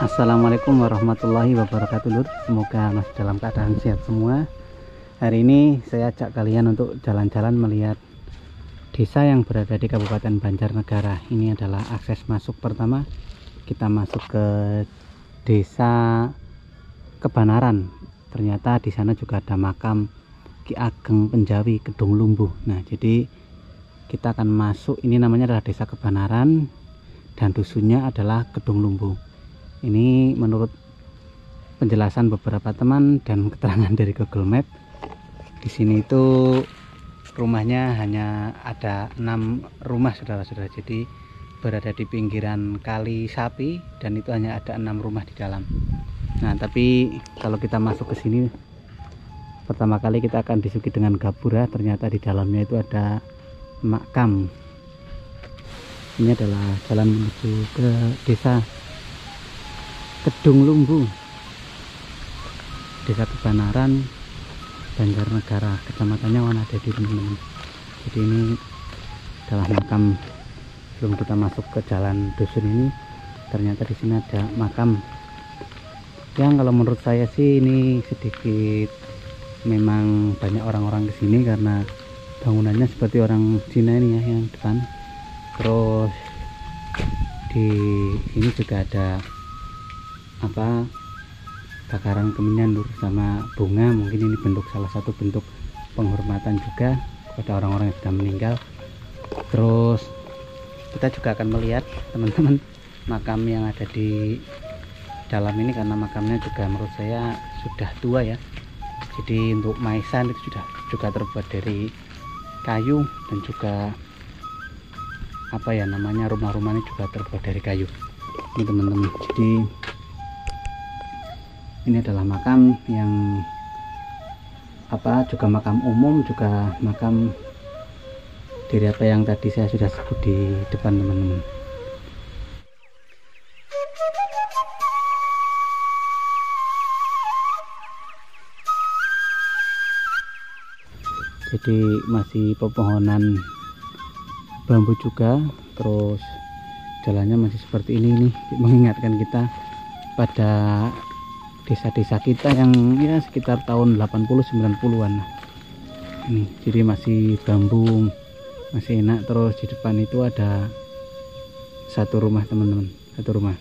Assalamualaikum warahmatullahi wabarakatuh, Lur. Semoga masih dalam keadaan sehat semua. Hari ini saya ajak kalian untuk jalan-jalan melihat desa yang berada di Kabupaten Banjarnegara. Ini adalah akses masuk pertama. Kita masuk ke desa Kebanaran. Ternyata di sana juga ada makam Ki Ageng Penjawi Kedung Lumbuh. Nah, jadi kita akan masuk. Ini namanya adalah desa Kebanaran dan dusunnya adalah Kedung Lumbuh. Ini menurut penjelasan beberapa teman dan keterangan dari Google Map, di sini itu rumahnya hanya ada 6 rumah, saudara-saudara. Jadi berada di pinggiran Kali Sapi dan itu hanya ada 6 rumah di dalam. Nah, tapi kalau kita masuk ke sini pertama kali kita akan disuguhi dengan gapura. Ternyata di dalamnya itu ada makam. Ini adalah jalan menuju ke desa Kedung Lumbuh, desa Kebanaran, Banjarnegara, kecamatannya Wanadadi, teman-teman. Jadi ini adalah makam. Sebelum kita masuk ke jalan dusun ini, ternyata di sini ada makam yang kalau menurut saya sih ini sedikit memang banyak orang-orang kesini karena bangunannya seperti orang Cina ini ya, yang depan. Terus di sini juga ada bakaran kemenyan, Lur, sama bunga. Mungkin ini bentuk salah satu bentuk penghormatan juga kepada orang-orang yang sudah meninggal. Terus kita juga akan melihat, teman-teman, makam yang ada di dalam ini karena makamnya juga menurut saya sudah tua ya. Jadi untuk maisan itu juga terbuat dari kayu dan juga rumah-rumahnya juga terbuat dari kayu. Ini, teman-teman. Jadi ini adalah makam yang juga makam umum, juga makam dari apa yang tadi saya sudah sebut di depan, teman-teman. Jadi masih pepohonan bambu juga, terus jalannya masih seperti ini nih, mengingatkan kita pada desa-desa kita yang ya sekitar tahun 80-90-an. Ini jadi masih bambu, masih enak. Terus di depan itu ada satu rumah, teman-teman, satu rumah.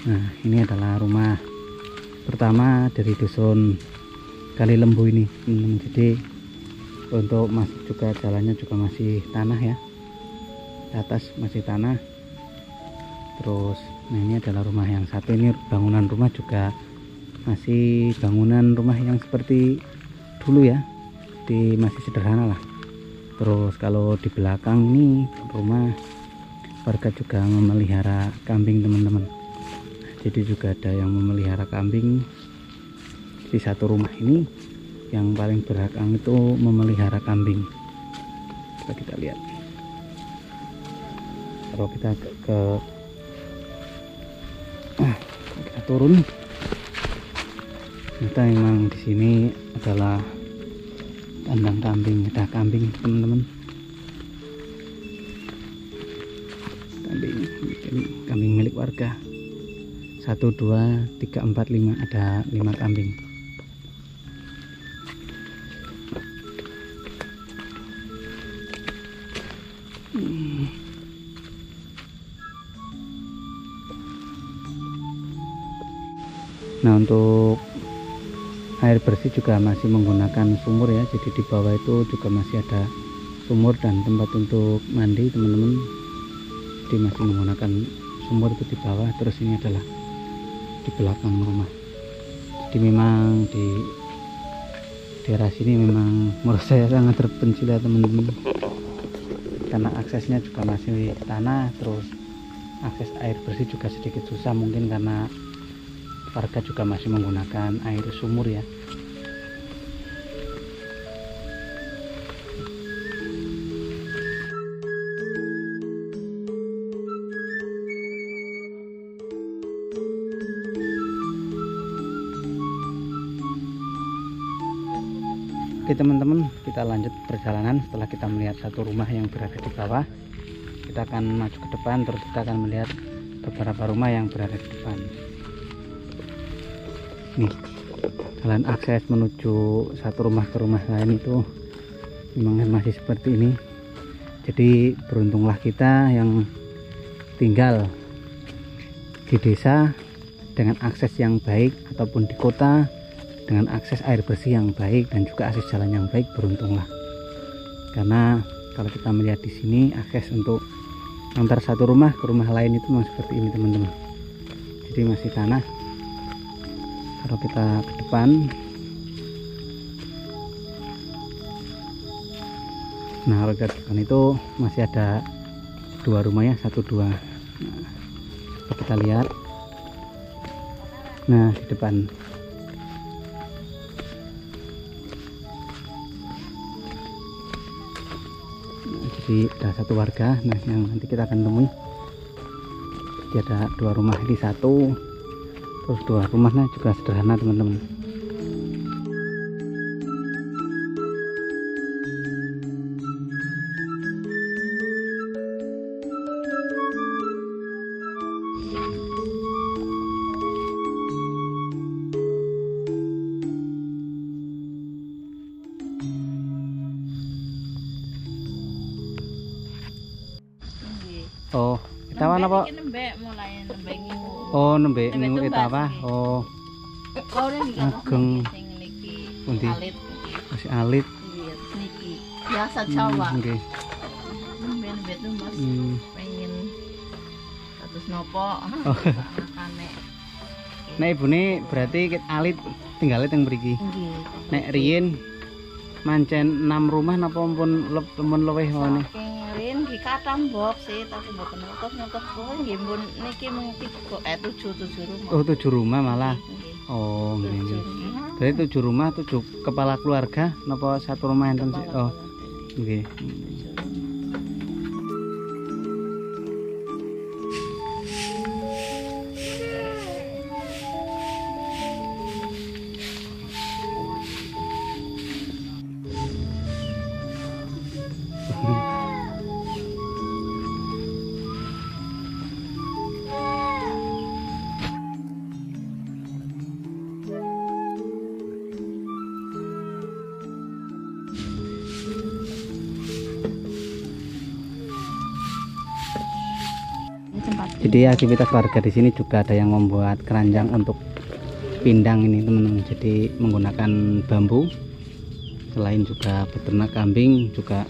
Nah, ini adalah rumah pertama dari dusun Kali Lembu ini, teman-teman. Jadi untuk masuk juga jalannya juga masih tanah ya, di atas masih tanah. Terus nah, ini adalah rumah yang satu. Ini bangunan rumah juga masih bangunan rumah yang seperti dulu ya, di masih sederhana lah. Terus kalau di belakang ini rumah warga juga memelihara kambing, teman-teman. Jadi juga ada yang memelihara kambing di satu rumah ini. Yang paling belakang itu memelihara kambing. Coba kita lihat. Kalau kita kita turun, kita memang di sini adalah kandang kambing. Ada kambing, teman-teman. Kambing milik warga. 1, 2, 3, 4, 5, ada 5 kambing. Nah, untuk air bersih juga masih menggunakan sumur ya. Jadi di bawah itu juga masih ada sumur dan tempat untuk mandi, teman-teman. Jadi masih menggunakan sumur itu di bawah. Terus ini adalah di belakang rumah. Jadi memang di daerah sini memang menurut saya sangat terpencil ya, teman-teman. karena aksesnya juga masih tanah, terus akses air bersih juga sedikit susah, mungkin karena warga juga masih menggunakan air sumur ya. Oke teman-teman, kita lanjut perjalanan. Setelah kita melihat satu rumah yang berada di bawah, kita akan maju ke depan, terus kita akan melihat beberapa rumah yang berada di depan. Nih, jalan akses menuju satu rumah ke rumah lain itu memang masih seperti ini. Jadi beruntunglah kita yang tinggal di desa dengan akses yang baik, ataupun di kota dengan akses air bersih yang baik dan juga akses jalan yang baik. Beruntunglah, karena kalau kita melihat di sini akses untuk antar satu rumah ke rumah lain itu memang seperti ini teman-teman. Jadi masih tanah. Kalau kita ke depan, nah kalau kita ke depan itu masih ada dua rumah ya, satu dua. Nah, kita lihat, nah di depan. Jadi ada satu warga, nah yang nanti kita akan temui. Jadi ada dua rumah, ini satu, terus dua rumahnya juga sederhana teman-teman. Oh, kita mana Pak? Oh, nembe ngingu itu apa? Oh, ageng. Pundi? Masih alit. Biasa Jawa. Nggih. Nembe itu Mas pengen status nopo. Makane. Nek ibune berarti alit tinggal yang mriki. Nggih. Nek riyen mancen 6 rumah napa pun luwih ngene? Rin nggih kathah mbok sih, tapi mboten ngertos kowe nggih mbon niki mung 7 rumah. Oh, 7 rumah malah. Nggih. Oh, nggih. Berarti 7 rumah, 7 kepala keluarga napa satu rumah enten sih? Oh, nggih. Jadi aktivitas warga di sini juga ada yang membuat keranjang untuk pindang ini teman-teman. Jadi menggunakan bambu. Selain juga beternak kambing, juga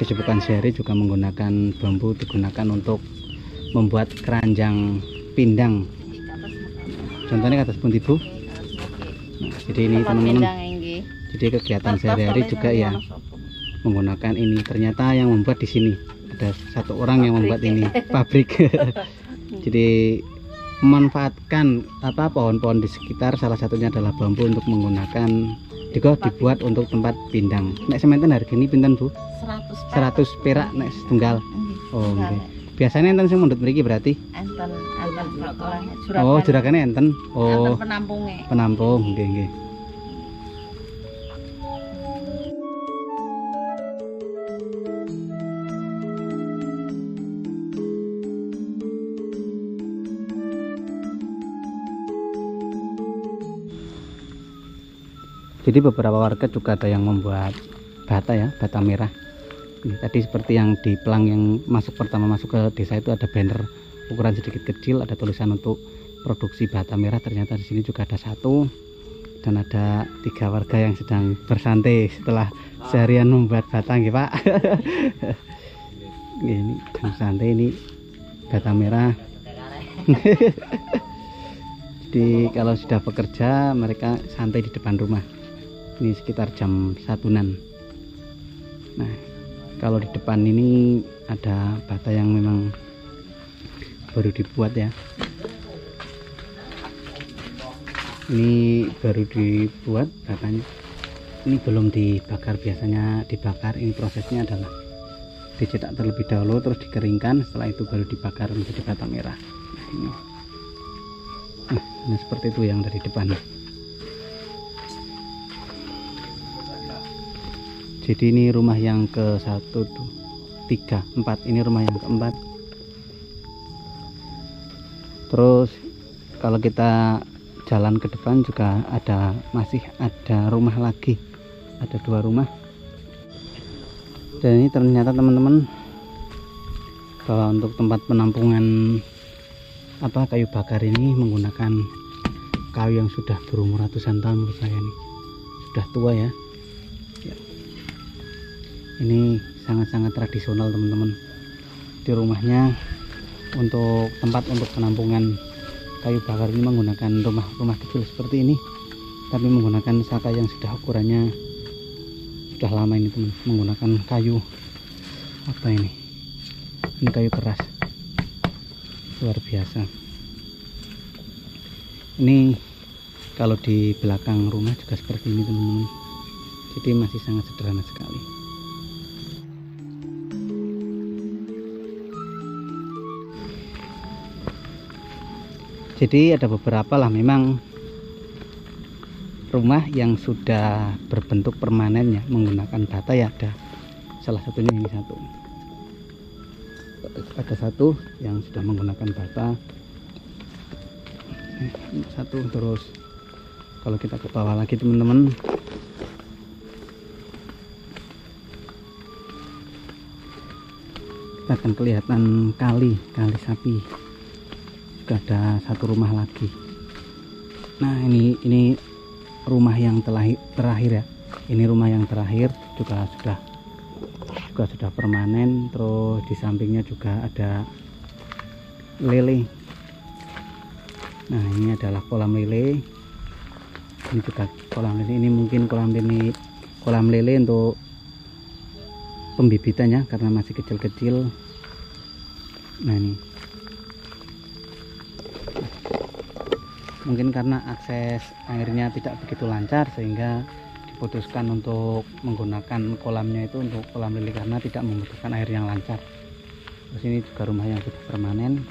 kesibukan sehari juga menggunakan bambu digunakan untuk membuat keranjang pindang. Contohnya atas pun ibu. Nah, jadi ini teman-teman. Jadi kegiatan sehari-hari juga ya menggunakan ini. Ternyata yang membuat di sini ada satu orang yang membuat ini pabrik. Jadi memanfaatkan pohon-pohon di sekitar, salah satunya adalah bambu untuk menggunakan dibuat untuk tempat pindang. Nek semanten harganya pinten Bu? 100 perak nek setunggal. Oh nggih. Biasanya enten sing mundhut mriki berarti? Enten Oh, jurakane enten. Oh. Enten penampunge. Penampung, nggih nggih. Jadi beberapa warga juga ada yang membuat bata ya, bata merah. Ini tadi seperti yang di pelang yang pertama masuk ke desa itu ada banner ukuran sedikit kecil, ada tulisan untuk produksi bata merah. Ternyata di sini juga ada satu, dan ada 3 warga yang sedang bersantai setelah seharian membuat bata, nggih Pak. Ini santai, ini bata merah. Jadi kalau sudah bekerja mereka santai di depan rumah. Ini sekitar jam 1-an. Nah, Kalau di depan ini ada bata yang memang baru dibuat ya. Ini baru dibuat batanya. Ini belum dibakar, biasanya dibakar. Ini prosesnya adalah dicetak terlebih dahulu, terus dikeringkan, setelah itu baru dibakar menjadi bata merah. Nah, seperti itu yang dari depan. Jadi ini rumah yang ke 1, 2, 3, 4. Ini rumah yang keempat. Terus kalau kita jalan ke depan juga masih ada rumah lagi, ada 2 rumah. Dan ini ternyata teman-teman, bahwa untuk tempat penampungan kayu bakar ini menggunakan kayu yang sudah berumur ratusan tahun. Menurut saya ini sudah tua ya. Ini sangat-sangat tradisional teman-teman. Di rumahnya untuk tempat untuk penampungan kayu bakar ini menggunakan rumah kecil seperti ini, tapi menggunakan saka yang sudah ukurannya sudah lama ini teman, menggunakan kayu ini kayu keras, luar biasa. Ini kalau di belakang rumah juga seperti ini teman-teman, jadi masih sangat sederhana sekali. Jadi ada beberapa lah memang rumah yang sudah berbentuk permanen ya, menggunakan bata ya. Ada salah satunya ini satu. Ada satu yang sudah menggunakan bata. Ini satu. Terus kalau kita ke bawah lagi teman-teman, kita akan kelihatan kali sapi. Juga ada satu rumah lagi. Nah ini rumah yang terakhir ya. Ini rumah yang terakhir juga sudah permanen. Terus di sampingnya juga ada lele. Nah ini adalah kolam lele. Ini juga kolam lele. Ini mungkin kolam lele untuk pembibitannya karena masih kecil-kecil. Nah ini mungkin karena akses airnya tidak begitu lancar sehingga diputuskan untuk menggunakan kolamnya itu untuk kolam lele karena tidak membutuhkan air yang lancar. Terus ini juga rumah yang sudah permanen.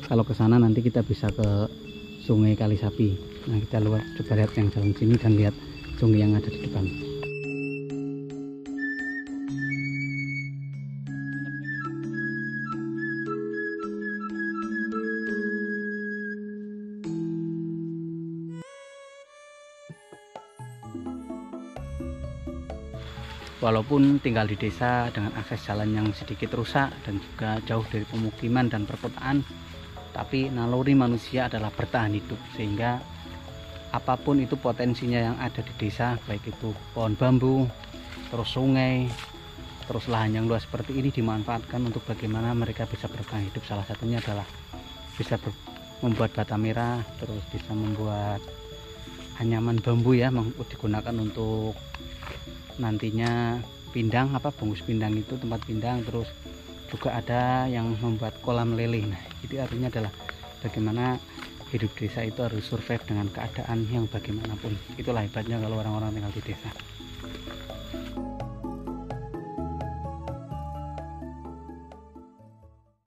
Kalau ke sana nanti kita bisa ke Sungai Kalisapi. Nah kita coba lihat yang jalan sini dan lihat sungai yang ada di depan. Walaupun tinggal di desa dengan akses jalan yang sedikit rusak dan juga jauh dari pemukiman dan perkotaan, tapi naluri manusia adalah bertahan hidup, sehingga apapun itu potensinya yang ada di desa, baik itu pohon bambu, terus sungai, terus lahan yang luas seperti ini dimanfaatkan untuk bagaimana mereka bisa bertahan hidup. Salah satunya adalah bisa membuat bata merah, terus bisa membuat anyaman bambu ya, digunakan untuk nantinya pindang, bungkus pindang itu, tempat pindang. Terus juga ada yang membuat kolam lele. Nah itu artinya adalah bagaimana hidup desa itu harus survive dengan keadaan yang bagaimanapun. Itulah hebatnya kalau orang-orang tinggal di desa.